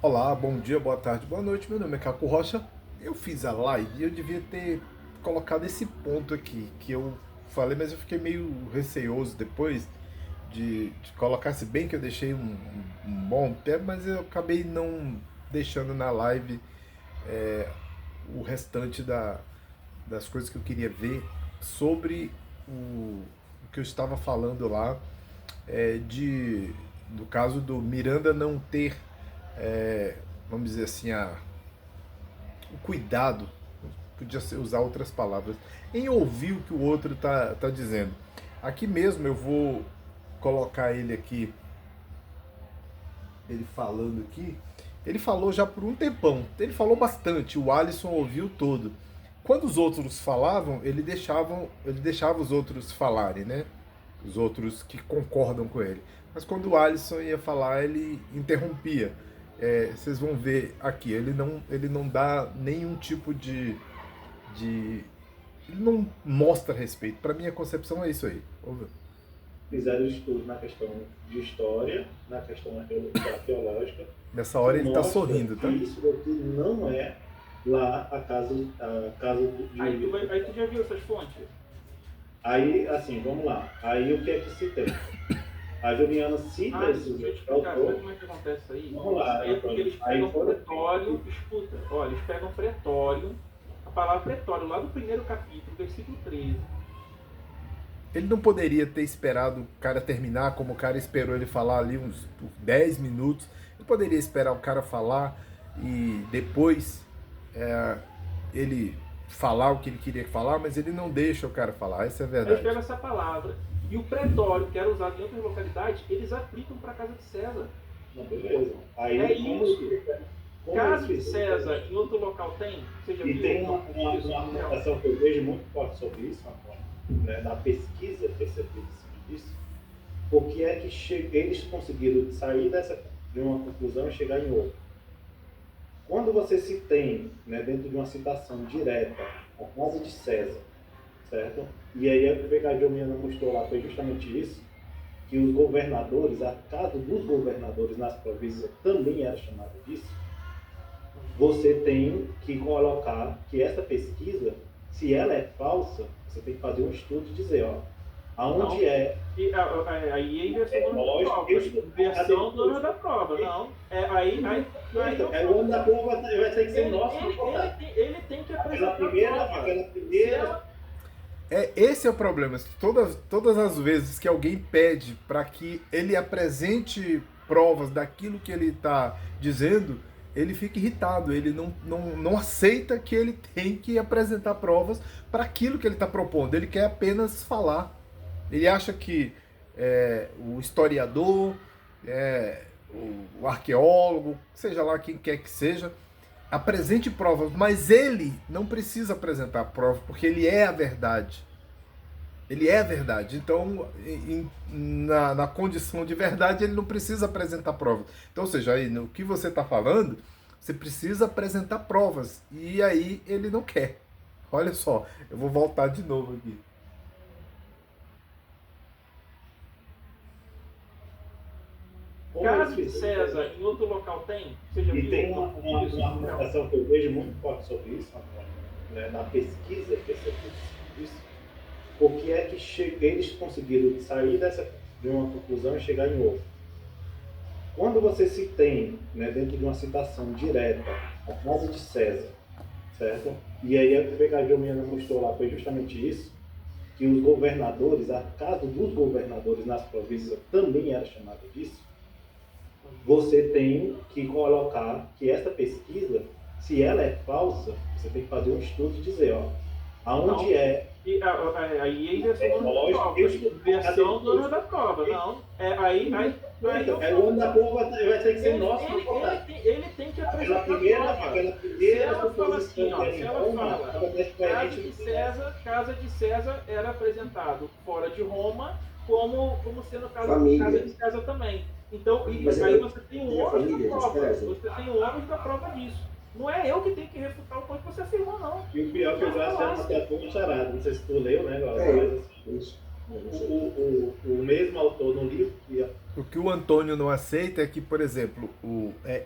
Olá, bom dia, boa tarde, boa noite. Meu nome é Caco Rocha. Eu fiz a live e eu devia ter colocado esse ponto aqui que eu falei, mas eu fiquei meio receoso depois de colocar. Se bem que eu deixei um bom tempo, mas eu acabei não deixando na live o restante das coisas que eu queria ver sobre o que eu estava falando lá, do caso do Miranda não ter, é, vamos dizer assim, o cuidado, podia usar outras palavras, em ouvir o que o outro tá dizendo. Aqui mesmo eu vou colocar ele aqui, ele falando aqui. Ele falou já por um tempão, ele falou bastante, o Alisson ouviu todo. Quando os outros falavam, ele deixava os outros falarem, né? Os outros que concordam com ele. Mas quando o Alisson ia falar, ele interrompia. Vocês vão ver aqui, ele não dá nenhum tipo de. Ele não mostra respeito. Para mim, a concepção é isso aí. Fizeram estudo na questão de história, na questão arqueológica, Nessa que hora ele tá mostra sorrindo, que tá? isso daqui não é lá a casa de. Aí tu já viu essas fontes? Aí, assim, vamos lá. Aí o que é que se tem? A Juliana cita Deixa esse eu te explicar, sabe autor. como é que acontece isso aí? Vamos lá. É porque eles Aí pegam foram. pretório, escuta, olha, eles pegam pretório, a palavra pretório, lá do primeiro capítulo, versículo 13. Ele não poderia ter esperado o cara terminar, como o cara esperou ele falar ali uns 10 minutos. Ele poderia esperar o cara falar e depois ele falar o que ele queria falar, mas ele não deixa o cara falar. Essa é a Aí eles verdade. pegam essa palavra. E o pretório, que era usado em outras localidades, eles aplicam para a casa de César. Não, beleza. Aí, É como, isso. como Casa de eles fizeram? César, em outro local tem? Você já E viu tem alguma coisa disso? uma Não. argumentação que eu vejo muito forte sobre isso, Antônio, né, na pesquisa percebida em cima disso, porque é que eles conseguiram sair de uma conclusão e chegar em outra. Quando você se tem, né, dentro de uma citação direta, a casa de César, certo? E aí o que a Jomiana mostrou lá foi justamente isso, que os governadores, a casa dos governadores nas províncias também era chamada disso. Você tem que colocar que essa pesquisa, se ela é falsa, você tem que fazer um estudo e dizer, ó, Não. aonde é. Aí é inversão do ano da prova. Inversão do ano da prova. Não. É o ano da prova, vai ter que ser nosso. Ele tem que apresentar Aquela primeira. Esse é o problema. Todas as vezes que alguém pede para que ele apresente provas daquilo que ele está dizendo, ele fica irritado. Ele não aceita que ele tem que apresentar provas para aquilo que ele está propondo. Ele quer apenas falar. Ele acha que o historiador, o arqueólogo, seja lá quem quer que seja, apresente provas, mas ele não precisa apresentar provas, porque ele é a verdade. Ele é a verdade. Então, na condição de verdade, ele não precisa apresentar provas. Então, ou seja, aí, no que você está falando, você precisa apresentar provas. E aí ele não quer. Olha só, eu vou voltar de novo aqui. Casa de César, em outro local tem? Você já E viu tem alguma uma coisa disso? argumentação que eu vejo muito forte sobre isso, né, na pesquisa percebida disso, porque é que eles conseguiram sair de uma conclusão e chegar em outra. Quando você se tem, né, dentro de uma citação direta, a casa de César, certo? E aí o que a Jomiana mostrou lá foi justamente isso, que os governadores, a casa dos governadores nas províncias também era chamada disso. Você tem que colocar que essa pesquisa, se ela é falsa, você tem que fazer um estudo e dizer, ó, aonde Não. é. Aí é inversão do ano da prova. Inversão do ano da prova. Não. É o ano da prova, vai ter que ser nosso. Ele tem que apresentar Aquela prova. Se primeira ela fala assim, ó, se ela fala, suposição casa de César era apresentado fora de Roma como sendo casa de César também. Então, aí você tem um ônus da prova. Você tem um ônus da prova disso. Não é eu que tenho que refutar o ponto que você afirmou, não. E o pior que eu já sei uma tua charada. Não sei se tu leu, né, Glaucio? Isso. o mesmo autor no livro que... O que o Antônio não aceita é que, por exemplo,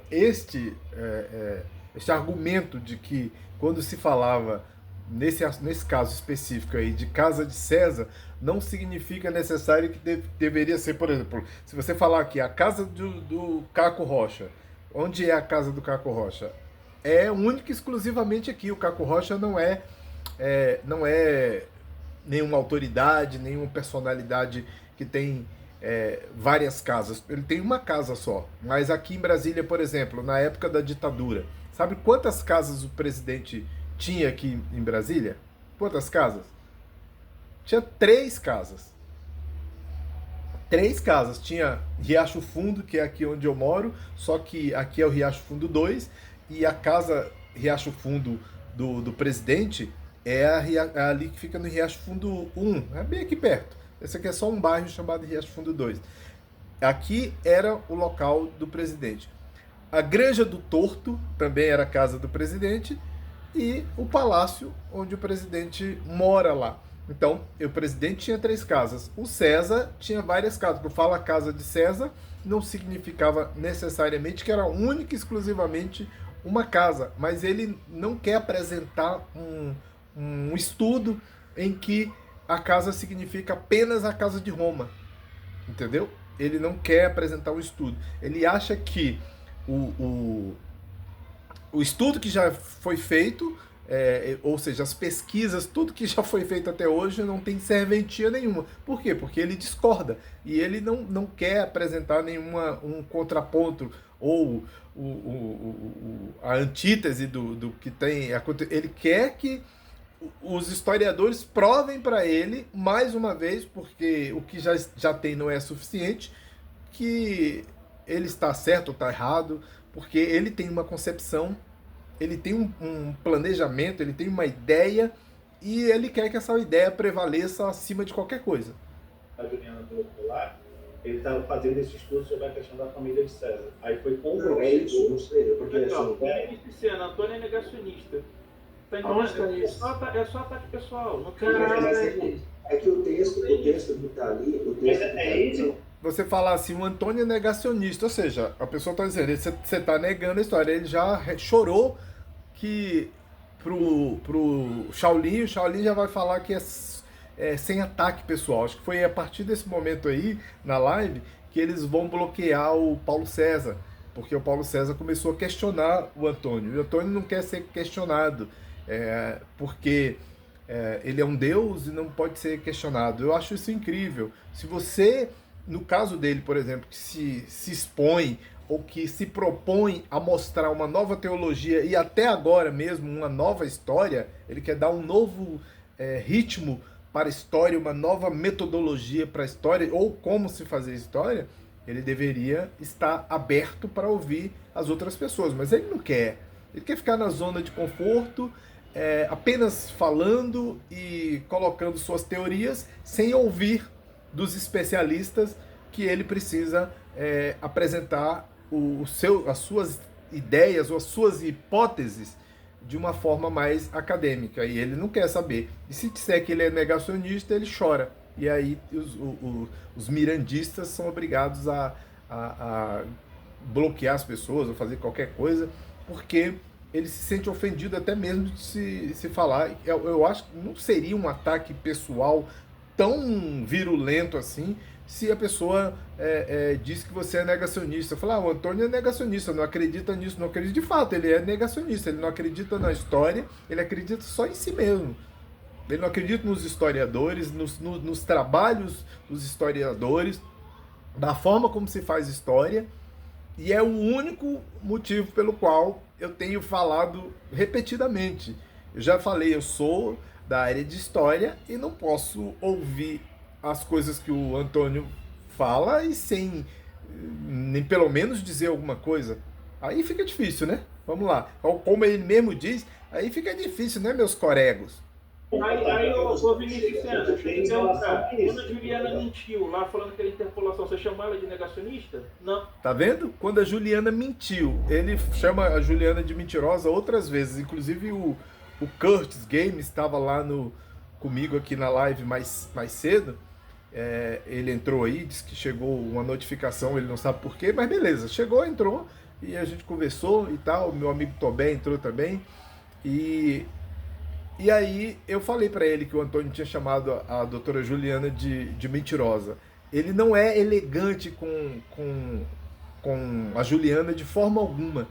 este argumento de que quando se falava, nesse caso específico aí, de casa de César, não significa necessário que deveria ser, por exemplo, se você falar aqui, a casa do Caco Rocha, onde é a casa do Caco Rocha? É única e exclusivamente aqui. O Caco Rocha não é nenhuma autoridade, nenhuma personalidade que tem várias casas. Ele tem uma casa só. Mas aqui em Brasília, por exemplo, na época da ditadura, sabe quantas casas o presidente tinha aqui em Brasília? Quantas casas? Tinha 3 casas. 3 casas. Tinha Riacho Fundo, que é aqui onde eu moro, só que aqui é o Riacho Fundo 2, e a casa Riacho Fundo do presidente é ali que fica no Riacho Fundo 1, é bem aqui perto. Esse aqui é só um bairro chamado Riacho Fundo 2. Aqui era o local do presidente. A Granja do Torto também era a casa do presidente, e o palácio onde o presidente mora lá. Então, o presidente tinha 3 casas. O César tinha várias casas. Por falar casa de César, não significava necessariamente que era única e exclusivamente uma casa. Mas ele não quer apresentar um estudo em que a casa significa apenas a casa de Roma. Entendeu? Ele não quer apresentar um estudo. Ele acha que o estudo que já foi feito, ou seja, as pesquisas, tudo que já foi feito até hoje não tem serventia nenhuma. Por quê? Porque ele discorda. E ele não quer apresentar um contraponto ou a antítese do que tem. Ele quer que os historiadores provem para ele, mais uma vez, porque o que já tem não é suficiente, que ele está certo ou está errado, porque ele tem uma concepção, ele tem um planejamento, ele tem uma ideia, e ele quer que essa ideia prevaleça acima de qualquer coisa. A Juliana colocou lá, ele estava fazendo esse estudo sobre a questão da família de César. Aí foi convencido. É isso, não sei, porque assim... Antônio é negacionista. É só ataque pessoal. Não quero é que o texto que está ali... É isso? Você falar assim, o Antônio é negacionista, ou seja, a pessoa está dizendo, você está negando a história. Ele já chorou que pro Shaolin, o Shaolin já vai falar que é sem ataque pessoal. Acho que foi a partir desse momento aí, na live, que eles vão bloquear o Paulo César, porque o Paulo César começou a questionar o Antônio. O Antônio não quer ser questionado, porque ele é um deus e não pode ser questionado. Eu acho isso incrível. Se você, no caso dele, por exemplo, que se expõe ou que se propõe a mostrar uma nova teologia e até agora mesmo uma nova história, ele quer dar um novo ritmo para a história, uma nova metodologia para a história, ou como se fazer história, ele deveria estar aberto para ouvir as outras pessoas, mas ele não quer. Ele quer ficar na zona de conforto, apenas falando e colocando suas teorias, sem ouvir dos especialistas que ele precisa apresentar as suas ideias ou as suas hipóteses de uma forma mais acadêmica, e ele não quer saber. E se disser que ele é negacionista, ele chora. E aí os mirandistas são obrigados a bloquear as pessoas, ou fazer qualquer coisa, porque ele se sente ofendido até mesmo de se falar. Eu acho que não seria um ataque pessoal tão virulento assim, se a pessoa diz que você é negacionista. Falar, o Antônio é negacionista, não acredita nisso, não acredita. De fato, ele é negacionista, ele não acredita na história, ele acredita só em si mesmo. Ele não acredita nos historiadores, nos trabalhos dos historiadores, da forma como se faz história, e é o único motivo pelo qual eu tenho falado repetidamente. Eu já falei, eu sou da área de história e não posso ouvir as coisas que o Antônio fala e sem nem pelo menos dizer alguma coisa. Aí fica difícil, né? Vamos lá. Como ele mesmo diz, aí fica difícil, né, meus coregos? Aí ô Vinícius, deixa eu te perguntar. Quando a Juliana mentiu lá falando que era interpolação, você chamou ela de negacionista? Não. Tá vendo? Quando a Juliana mentiu, ele chama a Juliana de mentirosa outras vezes. Inclusive o Curtis Games estava lá comigo aqui na live mais cedo. Ele entrou aí, disse que chegou uma notificação, ele não sabe por quê, mas beleza, chegou, entrou, e a gente conversou e tal, meu amigo Tobé entrou também, e aí eu falei para ele que o Antônio tinha chamado a doutora Juliana de mentirosa. Ele não é elegante com a Juliana de forma alguma,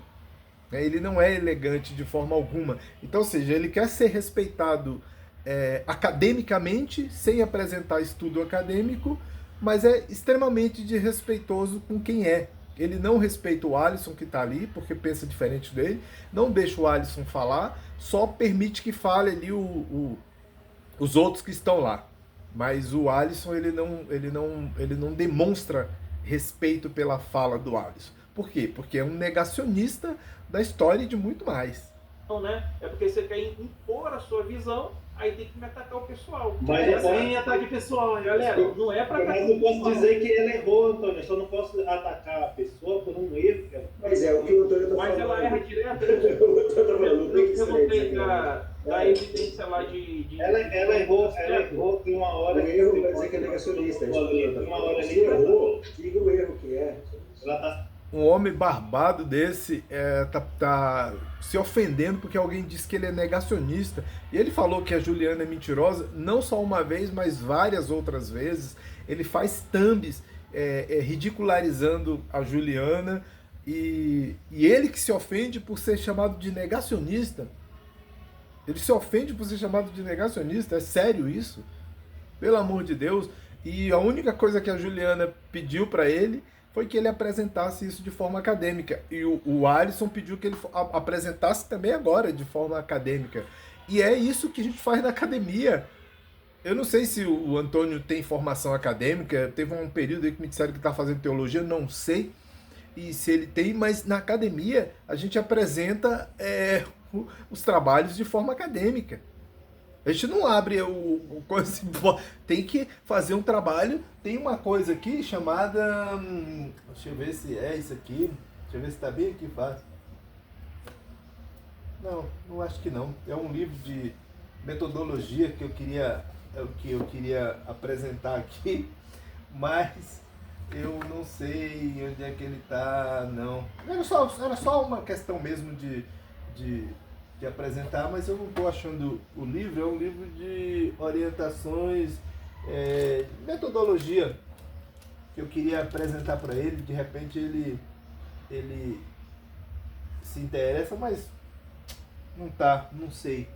né? Ele não é elegante de forma alguma. Então, ou seja, ele quer ser respeitado academicamente, sem apresentar estudo acadêmico, mas é extremamente desrespeitoso com quem é. Ele não respeita o Alisson que está ali, porque pensa diferente dele, não deixa o Alisson falar, só permite que fale ali os outros que estão lá. Mas o Alisson, ele não demonstra respeito pela fala do Alisson. Por quê? Porque é um negacionista da história e de muito mais. Não, né? É porque você quer impor a sua visão, aí tem que me atacar o pessoal. Mas eu sem ataque pessoal, galera. Não é pra atacar. Mas eu posso dizer que ele errou, Antônio. Eu só não posso atacar a pessoa por um erro. Mas é o que o Antônio está falando. Mas ela erra direto. Eu tem da evidência lá de... Ela errou em uma hora... O erro vai dizer que é negacionista. Uma hora ele errou. Diga o erro que é. Ela tá... Um homem barbado desse tá se ofendendo porque alguém disse que ele é negacionista. E ele falou que a Juliana é mentirosa, não só uma vez, mas várias outras vezes. Ele faz thumbs ridicularizando a Juliana e ele que se ofende por ser chamado de negacionista. Ele se ofende por ser chamado de negacionista. É sério isso? Pelo amor de Deus. E a única coisa que a Juliana pediu para ele foi que ele apresentasse isso de forma acadêmica. E o Alisson pediu que ele apresentasse também agora de forma acadêmica. E é isso que a gente faz na academia. Eu não sei se o Antônio tem formação acadêmica, teve um período aí que me disseram que está fazendo teologia, não sei e se ele tem, mas na academia a gente apresenta os trabalhos de forma acadêmica. A gente não abre o coisa, tem que fazer um trabalho. Tem uma coisa aqui chamada, deixa eu ver se é isso aqui, deixa eu ver se está bem aqui fácil. Não acho que não. É um livro de metodologia que eu queria apresentar aqui, mas eu não sei onde é que ele está, não. Era só uma questão mesmo de apresentar, mas eu não estou achando o livro. É um livro de orientações, metodologia, que eu queria apresentar para ele. De repente ele se interessa, mas não sei.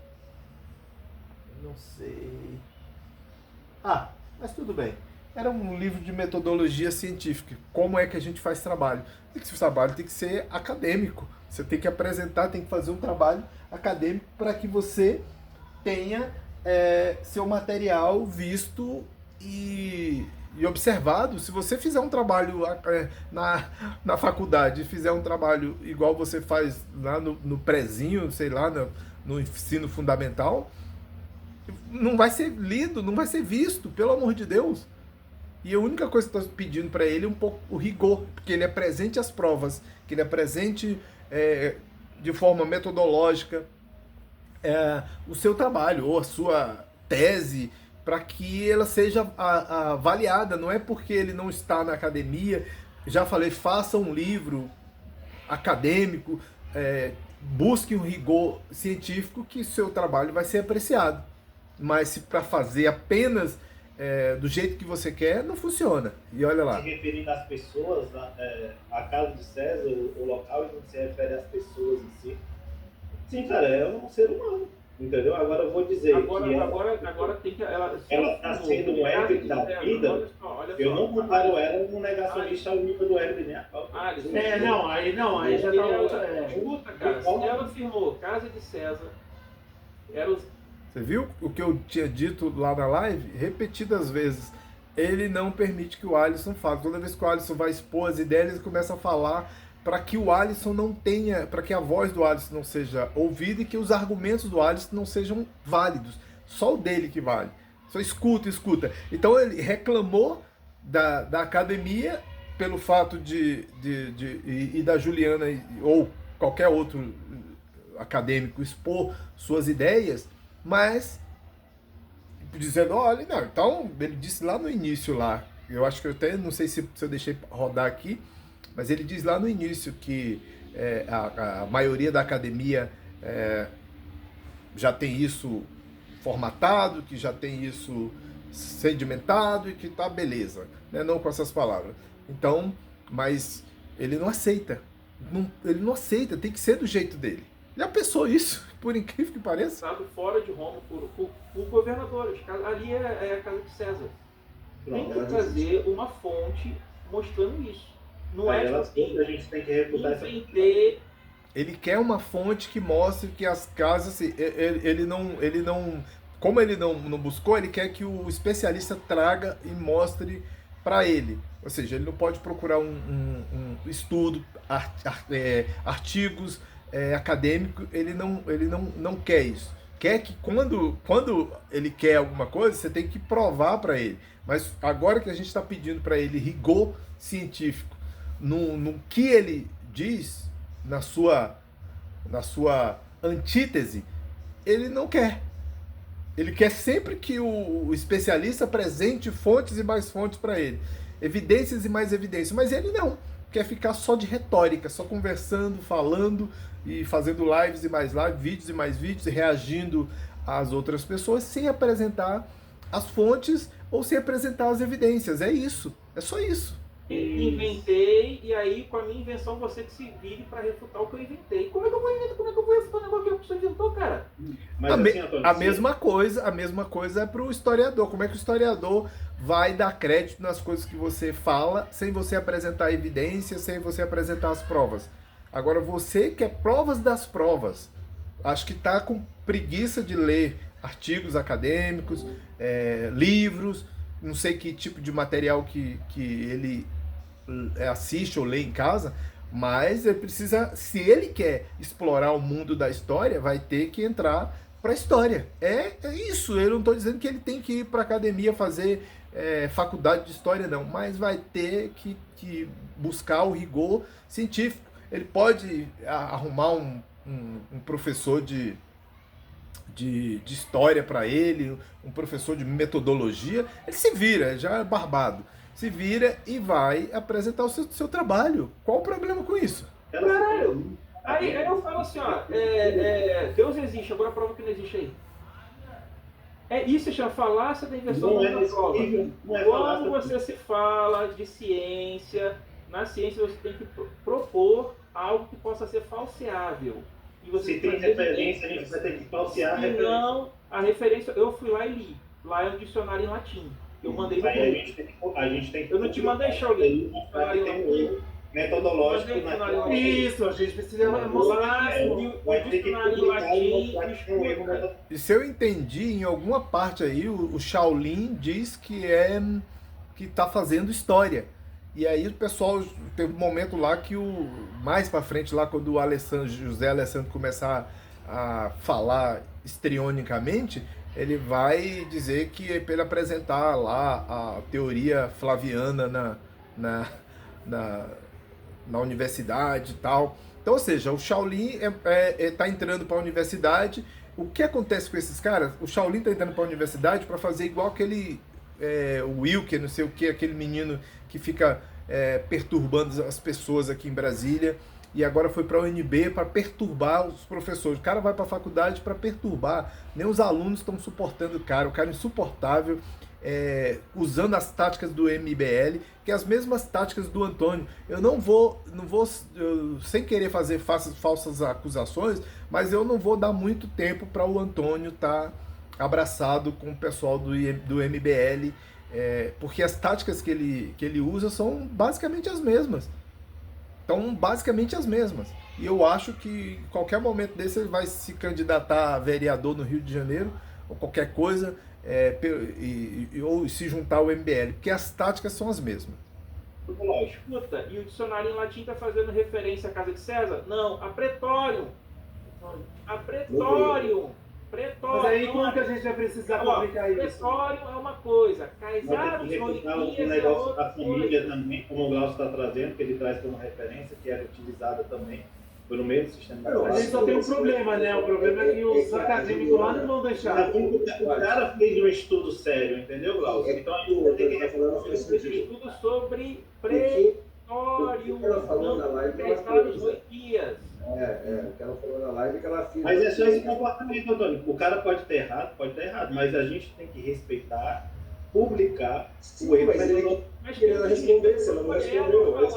Mas tudo bem. Era um livro de metodologia científica. Como é que a gente faz trabalho? Esse trabalho tem que ser acadêmico. Você tem que apresentar, tem que fazer um trabalho acadêmico para que você tenha seu material visto e observado. Se você fizer um trabalho na faculdade, fizer um trabalho igual você faz lá no prezinho, sei lá, no ensino fundamental, não vai ser lido, não vai ser visto, pelo amor de Deus. E a única coisa que eu estou pedindo para ele é um pouco o rigor, porque ele apresente as provas, que ele apresente de forma metodológica o seu trabalho ou a sua tese, para que ela seja avaliada. Não é porque ele não está na academia. Já falei, faça um livro acadêmico, busque um rigor científico, que seu trabalho vai ser apreciado. Mas se para fazer apenas do jeito que você quer, não funciona. E olha lá. Se referindo às pessoas, a casa de César, o local em que se refere às pessoas em si. Sim, cara, é um ser humano. Entendeu? Agora eu vou dizer agora tem que ela está sendo um Herbert da vida. Olha só, eu não comparo ela com um negacionista ao nível do Herbert, nem a pau. Aí já tá outra. Cara, se ela afirmou casa de César, era os... Você viu o que eu tinha dito lá na live? Repetidas vezes. Ele não permite que o Alisson fale. Toda vez que o Alisson vai expor as ideias, ele começa a falar para que o Alisson não tenha, para que a voz do Alisson não seja ouvida e que os argumentos do Alisson não sejam válidos. Só o dele que vale. Só escuta. Então ele reclamou da academia pelo fato e da Juliana ou qualquer outro acadêmico expor suas ideias, mas dizendo, olha, não, então ele disse lá no início lá, eu acho que eu até não sei se eu deixei rodar aqui, mas ele diz lá no início que a maioria da academia já tem isso formatado, que já tem isso sedimentado e que tá beleza, né? Não com essas palavras. Então, mas ele não aceita. Ele não aceita, tem que ser do jeito dele. Já pensou isso? Por incrível que pareça? Fora de Roma por governadores. Ali é a casa de César. Tem que trazer uma fonte mostrando isso. Não é tipo assim, a gente tem que refutar essa. Ele quer uma fonte que mostre que as casas, assim, ele não, como ele não buscou, ele quer que o especialista traga e mostre para ele. Ou seja, ele não pode procurar um estudo, artigos acadêmicos, ele não quer isso. Quer que quando ele quer alguma coisa, você tem que provar para ele. Mas agora que a gente está pedindo para ele rigor científico no que ele diz, na sua antítese, ele não quer. Ele quer sempre que o especialista apresente fontes e mais fontes para ele. Evidências e mais evidências. Mas ele não. Quer ficar só de retórica, só conversando, falando e fazendo lives e mais lives, vídeos e mais vídeos, e reagindo às outras pessoas sem apresentar as fontes ou sem apresentar as evidências. É isso. É só isso. Inventei, e aí com a minha invenção você que se vire para refutar o que eu inventei. Como é que eu vou inventar? Como é que eu vou refutar o negócio que a pessoa inventou, cara? Mas assim, Antônio, a mesma coisa é pro historiador. Como é que o historiador vai dar crédito nas coisas que você fala sem você apresentar evidências, sem você apresentar as provas? Agora você quer provas das provas. Acho que tá com preguiça de ler artigos acadêmicos, livros, não sei que tipo de material que ele assiste ou lê em casa, mas ele precisa, se ele quer explorar o mundo da história, vai ter que entrar para a história. É isso, eu não estou dizendo que ele tem que ir para a academia fazer faculdade de história, não, mas vai ter que buscar o rigor científico. Ele pode arrumar um professor de história para ele, um professor de metodologia, ele se vira, já é barbado. Se vira e vai apresentar o seu trabalho. Qual o problema com isso? Caralho! Aí eu falo assim, ó, Deus existe, agora prova que não existe aí. Isso chama falácia da inversão da prova. Quando você se fala de ciência, na ciência você tem que propor algo que possa ser falseável. E você se tem referência, a gente vai ter que falsear a referência. Não, a referência, eu fui lá e li. Lá é um dicionário em latim. Eu mandei para a gente tem que. Eu não te mandei, Shaolin. Metodológico na isso, a gente precisa mostrar o dicionário em latim. E se eu entendi, em alguma parte aí, o Shaolin diz que tá fazendo história. E aí o pessoal, teve um momento lá que mais pra frente, lá quando o José Alessandro começar a falar estrionicamente, ele vai dizer que é para ele apresentar lá a teoria flaviana na universidade e tal. Então, ou seja, o Shaolin tá entrando para a universidade. O que acontece com esses caras? O Shaolin tá entrando para a universidade para fazer igual aquele o Wilker, não sei o que, aquele menino que fica perturbando as pessoas aqui em Brasília, e agora foi para a UNB para perturbar os professores. O cara vai para a faculdade para perturbar, nem os alunos estão suportando o cara é insuportável, usando as táticas do MBL, que é as mesmas táticas do Antônio. Eu não vou sem querer fazer falsas acusações, mas eu não vou dar muito tempo para o Antônio estar abraçado com o pessoal do MBL, porque as táticas que ele usa são basicamente as mesmas. Então, basicamente as mesmas. E eu acho que em qualquer momento desse ele vai se candidatar a vereador no Rio de Janeiro, ou qualquer coisa, ou se juntar ao MBL, porque as táticas são as mesmas. Lógico. Escuta, e o dicionário em latim está fazendo referência à Casa de César? Não, a Pretório. A Pretório. Mas aí como que a gente vai precisar publicar isso? Pretório é uma coisa, Caisados, o negócio da família também, como o Glaucio está trazendo, que ele traz como referência, que era utilizada também. Foi no meio do sistema. A gente só tem um problema, né? O problema é que os acadêmicos lá não vão deixar. O cara fez um estudo sério, entendeu, Glaucio? Então a gente tem que reformular esse estudo sobre pré-história, pré-história 8 dias. O que ela falou na live que ela afirma. Mas é só esse comportamento, Antônio. O cara pode estar errado, mas a gente tem que respeitar, publicar o erro. Mas ele não respondeu, você não respondeu. Mas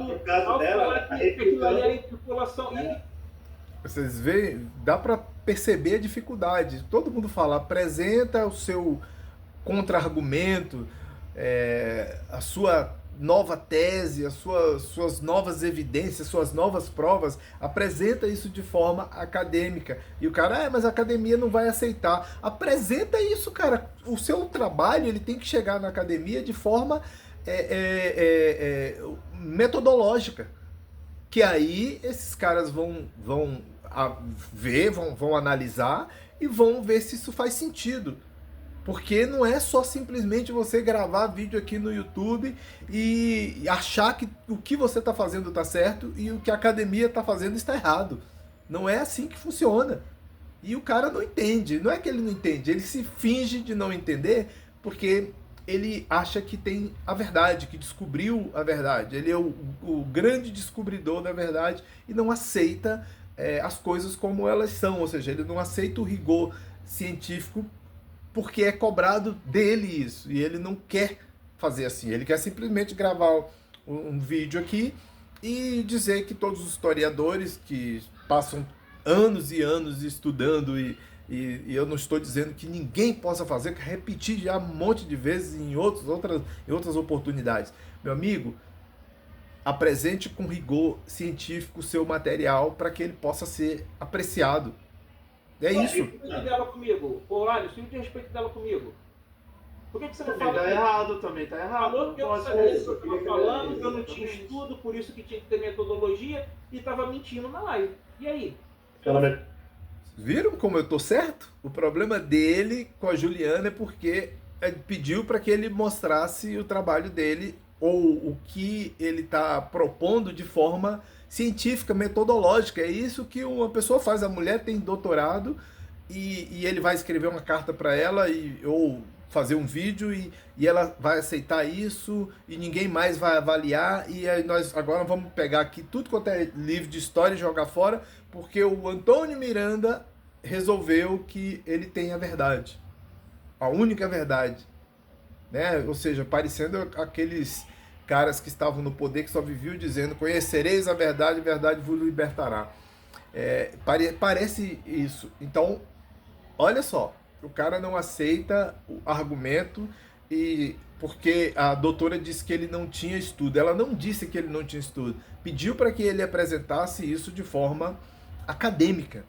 no caso dela, a população. Vocês veem, dá para perceber a dificuldade. Todo mundo fala, apresenta o seu contra-argumento, a sua nova tese, as suas novas evidências, suas novas provas, apresenta isso de forma acadêmica. E o cara, mas a academia não vai aceitar. Apresenta isso, cara. O seu trabalho, ele tem que chegar na academia de forma metodológica. Que aí esses caras vão ver, vão analisar e vão ver se isso faz sentido. Porque não é só simplesmente você gravar vídeo aqui no YouTube e achar que o que você está fazendo está certo e o que a academia está fazendo está errado. Não é assim que funciona. E o cara não entende. Não é que ele não entende, ele se finge de não entender porque ele acha que tem a verdade, que descobriu a verdade. Ele é o grande descobridor da verdade e não aceita as coisas como elas são. Ou seja, ele não aceita o rigor científico porque é cobrado dele isso, e ele não quer fazer assim, ele quer simplesmente gravar um vídeo aqui e dizer que todos os historiadores que passam anos e anos estudando, e eu não estou dizendo que ninguém possa fazer, que repetir já um monte de vezes em outras oportunidades. Meu amigo, apresente com rigor científico o seu material para que ele possa ser apreciado. É isso. Dela comigo. Olha, o de respeito dela comigo. Por que você não fala? Tá errado também, tá errado. Falou que eu não sabia isso que eu estava falando, que eu não tinha estudo, por isso que tinha que ter metodologia, e estava mentindo na live. E aí? Viram como eu tô certo? O problema dele com a Juliana é porque ele pediu para que ele mostrasse o trabalho dele, ou o que ele está propondo de forma científica, metodológica. É isso que uma pessoa faz. A mulher tem doutorado e ele vai escrever uma carta para ela ou fazer um vídeo e ela vai aceitar isso e ninguém mais vai avaliar, e aí nós agora vamos pegar aqui tudo quanto é livro de história e jogar fora porque o Antônio Miranda resolveu que ele tem a verdade, a única verdade, né? Ou seja, parecendo aqueles caras que estavam no poder que só viviam dizendo: conhecereis a verdade vos libertará. Parece isso. Então, olha só, o cara não aceita o argumento e porque a doutora disse que ele não tinha estudo. Ela não disse que ele não tinha estudo. Pediu para que ele apresentasse isso de forma acadêmica.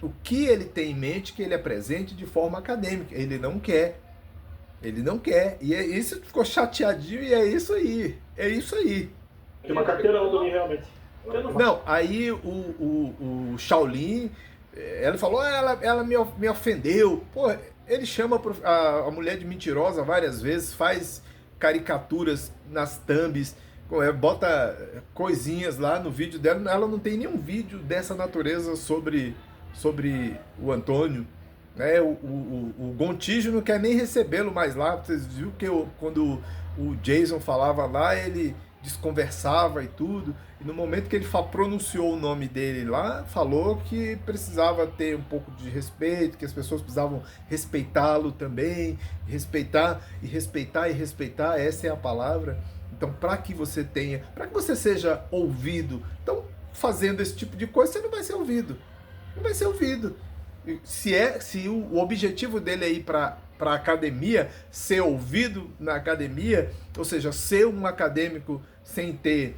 O que ele tem em mente que ele apresente de forma acadêmica. Ele não quer. Ele não quer. E isso ficou chateadinho e é isso aí. É isso aí. Tem uma carteirão também, realmente. Não, aí o Shaolin, ela falou, ela me ofendeu. Pô, ele chama a mulher de mentirosa várias vezes, faz caricaturas nas thumbs, bota coisinhas lá no vídeo dela. Ela não tem nenhum vídeo dessa natureza sobre o Antônio. O Gontijo não quer nem recebê-lo mais lá. Vocês viram que quando o Jason falava lá, ele desconversava e tudo, e no momento que ele pronunciou o nome dele lá, falou que precisava ter um pouco de respeito, que as pessoas precisavam respeitá-lo também, respeitar, essa é a palavra. Então, para que você seja ouvido, então, fazendo esse tipo de coisa, você não vai ser ouvido. Não vai ser ouvido. Se o objetivo dele é ir para a academia, ser ouvido na academia, ou seja, ser um acadêmico sem ter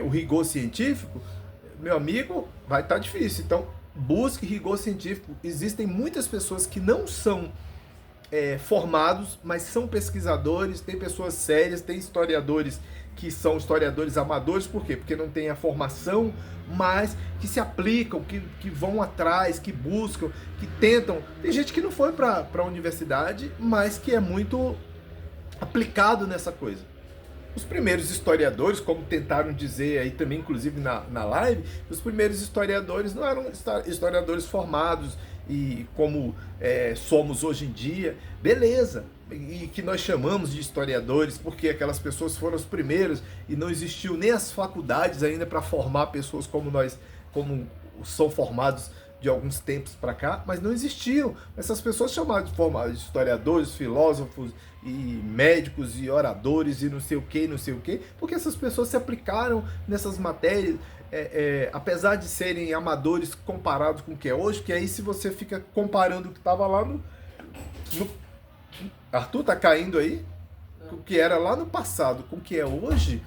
o rigor científico, meu amigo, vai estar difícil. Então, busque rigor científico. Existem muitas pessoas que não são formados, mas são pesquisadores, tem pessoas sérias, tem historiadores que são historiadores amadores. Por quê? Porque não tem a formação, mas que se aplicam, que vão atrás, que buscam, que tentam. Tem gente que não foi para a universidade, mas que é muito aplicado nessa coisa. Os primeiros historiadores, como tentaram dizer aí também, inclusive na live, os primeiros historiadores não eram historiadores formados e como somos hoje em dia, beleza, e que nós chamamos de historiadores porque aquelas pessoas foram os primeiros e não existiu nem as faculdades ainda para formar pessoas como nós, como são formados de alguns tempos para cá, mas não existiam. Essas pessoas chamadas de formados de historiadores, filósofos e médicos e oradores e não sei o que, porque essas pessoas se aplicaram nessas matérias, apesar de serem amadores comparados com o que é hoje, que aí se você fica comparando o que estava lá no... Arthur, tá caindo aí? O que era lá no passado com o que é hoje,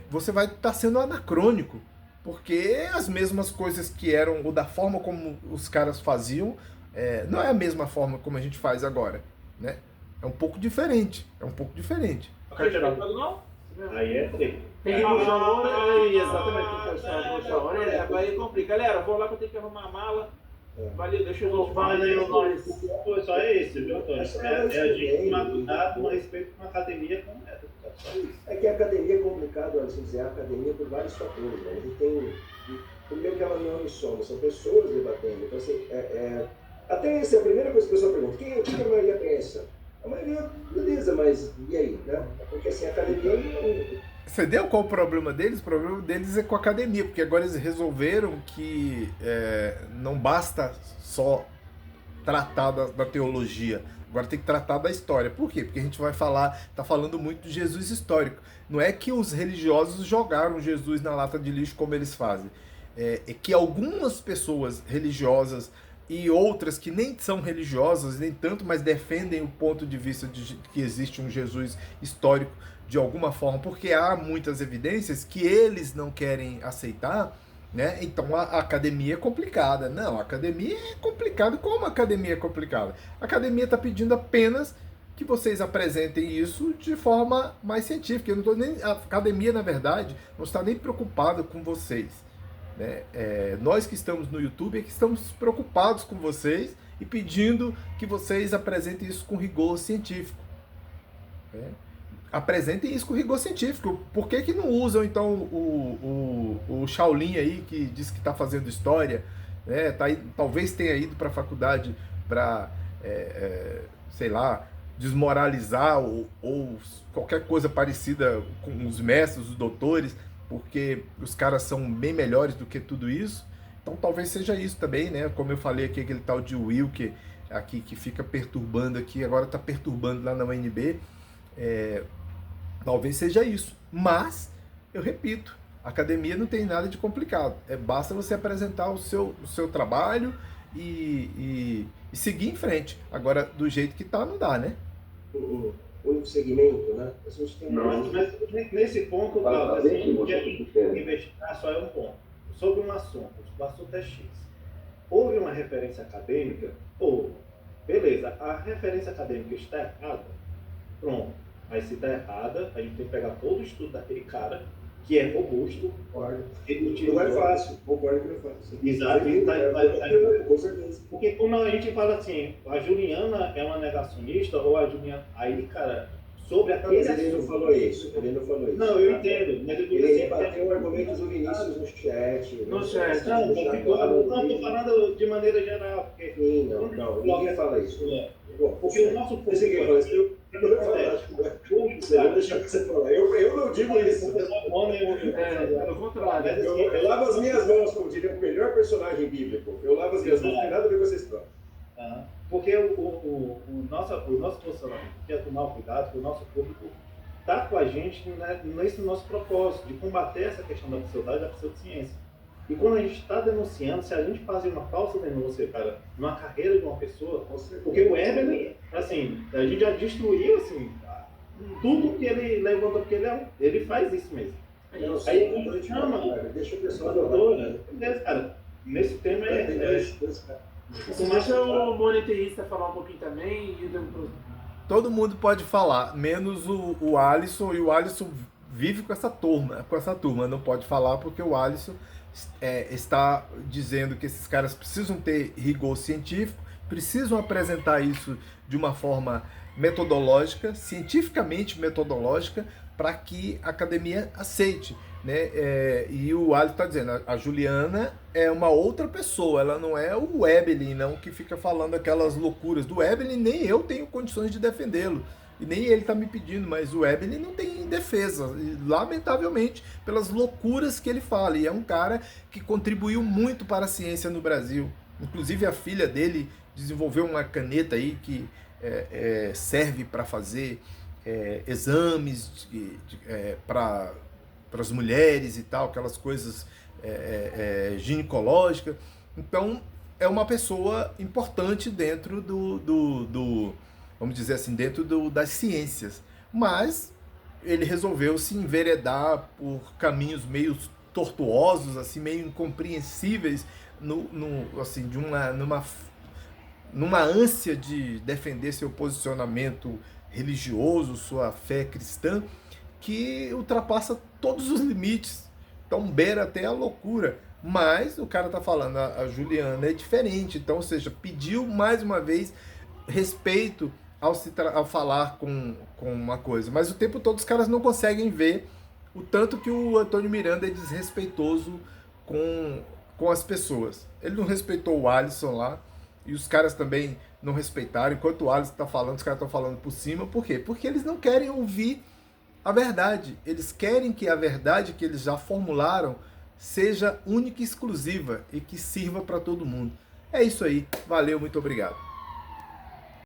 você vai estar sendo anacrônico. Porque as mesmas coisas que eram, ou da forma como os caras faziam, não é a mesma forma como a gente faz agora, né? É um pouco diferente, Não? Aí é treta. Tem que puxar a hora, exatamente, tem que puxar a hora. Aí complica. Galera, vou lá que eu tenho que arrumar a mala. Valeu, deixa eu voltar. Mas aí o ponto só é esse, viu, Antônio? É a gente tomar cuidado no respeito com a academia como método. Só isso. É que a academia é complicado, assim dizer, a academia por vários fatores, né? A gente tem, primeiro que ela não é uníssona, são pessoas debatendo. Então, assim, até essa é a primeira coisa que a pessoa pergunta, quem a maioria pensa? A maioria, beleza, mas e aí, né? Porque assim, a academia... Você deu qual o problema deles? O problema deles é com a academia, porque agora eles resolveram que não basta só tratar da teologia, agora tem que tratar da história. Por quê? Porque a gente tá falando muito do Jesus histórico. Não é que os religiosos jogaram Jesus na lata de lixo como eles fazem. É que algumas pessoas religiosas e outras que nem são religiosas, nem tanto, mas defendem o ponto de vista de que existe um Jesus histórico de alguma forma, porque há muitas evidências que eles não querem aceitar, né? Então a academia é complicada. Não, a academia é complicada. Como a academia é complicada? A academia está pedindo apenas que vocês apresentem isso de forma mais científica. Eu não tô nem, a academia, na verdade, não está nem preocupada com vocês, né? Nós que estamos no YouTube é que estamos preocupados com vocês e pedindo que vocês apresentem isso com rigor científico, né? Apresentem isso com rigor científico. Por que não usam, então, o Shaolin aí, que diz que está fazendo história, né? Talvez tenha ido para a faculdade para, sei lá, desmoralizar ou qualquer coisa parecida com os mestres, os doutores, porque os caras são bem melhores do que tudo isso. Então talvez seja isso também, né? Como eu falei aqui, aquele tal de Wilker aqui que fica perturbando aqui, agora está perturbando lá na UNB. Talvez seja isso, mas eu repito, a academia não tem nada de complicado, basta você apresentar o seu trabalho e seguir em frente. Agora, do jeito que tá, não dá, né? O único segmento, né? A gente tem mas nesse ponto, Paulo, assim, o que a gente tem que investigar só é um ponto. Sobre um assunto, o assunto é X. Houve uma referência acadêmica? Houve. Beleza, a referência acadêmica está errada? Pronto. Mas se está errada, a gente tem que pegar todo o estudo daquele cara, que é robusto. Não é fácil, concordo que não é fácil. Exato, com certeza. Porque quando a gente fala assim, a Juliana é uma negacionista, ou a Juliana. Aí, cara, sobre aquele assunto. Ele não falou isso. Não, eu entendo. Mas eu digo ele assim, rebateu argumentos do Vinícius no chat. No chat. Não, estou falando de maneira geral. Porque sim, não, ninguém fala isso. Porque o nosso povo. Eu deixar você falar. Eu não digo isso. Eu lavo as minhas mãos, como diria o melhor personagem bíblico. Eu lavo as minhas mãos, não tem nada a ver com essa história. Porque o nosso posicionamento é tomar cuidado, que o nosso público está com a gente nesse nosso propósito de combater essa questão da pseudociência e da pseudociência. E quando a gente está denunciando, se a gente fazer uma falsa denúncia, cara, numa carreira de uma pessoa, porque o Weber, assim, a gente já destruiu, assim, tudo que ele levantou, porque ele faz isso mesmo. Aí a gente chama, deixa o pessoal doutora, beleza, cara, nesse tema Deixa o moneteísta falar um pouquinho também. Todo mundo pode falar, menos o Alisson, e o Alisson vive com essa turma, não pode falar porque o Alisson está dizendo que esses caras precisam ter rigor científico, precisam apresentar isso de uma forma metodológica, cientificamente metodológica, para que a academia aceite, né? E o Alisson está dizendo, a Juliana é uma outra pessoa, ela não é o Ebelin, não, que fica falando aquelas loucuras. Do Ebelin nem eu tenho condições de defendê-lo. E nem ele está me pedindo, mas o Ebelin não tem defesa, lamentavelmente, pelas loucuras que ele fala. E é um cara que contribuiu muito para a ciência no Brasil. Inclusive a filha dele desenvolveu uma caneta aí que serve para fazer exames para as mulheres e tal, aquelas coisas ginecológicas. Então é uma pessoa importante dentro vamos dizer assim, dentro das ciências. Mas ele resolveu se enveredar por caminhos meio tortuosos, assim, meio incompreensíveis, assim, numa ânsia de defender seu posicionamento religioso, sua fé cristã, que ultrapassa todos os limites. Então beira até a loucura. Mas o cara tá falando, a Juliana é diferente. Então, ou seja, pediu mais uma vez respeito ao falar com uma coisa. Mas o tempo todo os caras não conseguem ver o tanto que o Antônio Miranda é desrespeitoso com as pessoas. Ele não respeitou o Alisson lá, e os caras também não respeitaram. Enquanto o Alisson está falando, os caras estão falando por cima. Por quê? Porque eles não querem ouvir a verdade. Eles querem que a verdade que eles já formularam seja única e exclusiva e que sirva para todo mundo. É isso aí. Valeu, muito obrigado.